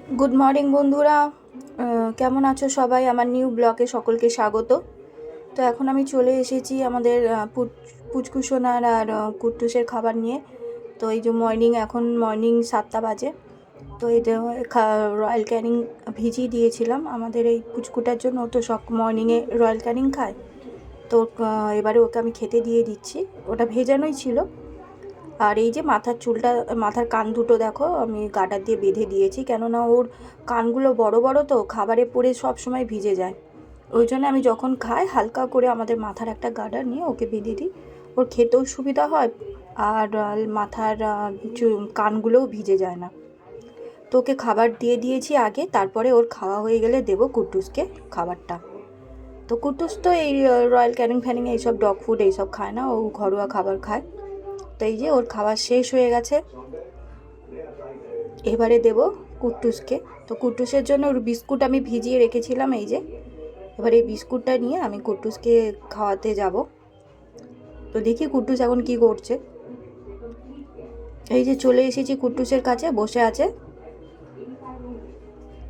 Good morning বন্ধুরা, কেমন আছো সবাই? আমার নিউ ব্লগে সকলকে স্বাগত। তো এখন আমি চলে এসেছি আমাদের পুচকুসোনার আর কুট্টুসের খাবার নিয়ে। তো এই যে এখন মর্নিং 7টা বাজে। তো এই যে রয়্যাল ক্যানিং ভিজিয়ে দিয়েছিলাম আমাদের এই পুচকুটার জন্য। তো সব মর্নিংয়ে রয়্যাল ক্যানিং খায়। তো এবারে ওকে আমি খেতে দিয়ে দিচ্ছি। ওটা ভেজানোই ছিল। আর এই যে মাথার কান দুটো দেখো আমি গার্ডার দিয়ে বেঁধে দিয়েছি, কেননা ওর কানগুলো বড় বড়, তো খাবারে পড়ে সব সময় ভিজে যায়। ওই জন্য আমি যখন খাই হালকা করে আমাদের মাথার একটা গার্ডার নিয়ে ওকে বেঁধে দিই। ওর খেতেও সুবিধা হয় আর মাথার কানগুলোও ভিজে যায় না। তো ওকে খাবার দিয়ে দিয়েছি আগে, তারপরে ওর খাওয়া হয়ে গেলে দেবো কুট্টুসকে খাবারটা। তো কুট্টুস তো এই রয়্যাল ক্যানিং ফ্যানিং এইসব ডগ ফুড এইসব খায় না, ও ঘরোয়া খাবার খায়। তো এই যে ওর খাবার শেষ হয়ে গেছে, এবারে দেব কুট্টুসকে। তো কুট্টুসের জন্য ওর বিস্কুট আমি ভিজিয়ে রেখেছিলাম, এই যে এবার এই বিস্কুটটা নিয়ে আমি কুট্টুসকে খাওয়াতে যাব। তো দেখি কুট্টুস এখন কি করছে। এই যে চলে এসেছি কুট্টুসের কাছে, বসে আছে।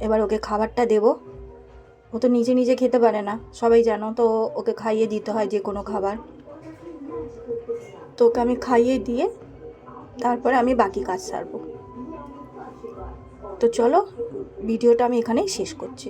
এবার ওকে খাবারটা দেব। ও তো নিজে নিজে খেতে পারে না, সবাই জানো তো, ওকে খাইয়ে দিতে হয় যে কোনো খাবার। তো ওকে আমি খাইয়ে দিয়ে তারপরে আমি বাকি কাজ সারবো। তো চলো, ভিডিওটা আমি এখানেই শেষ করছি।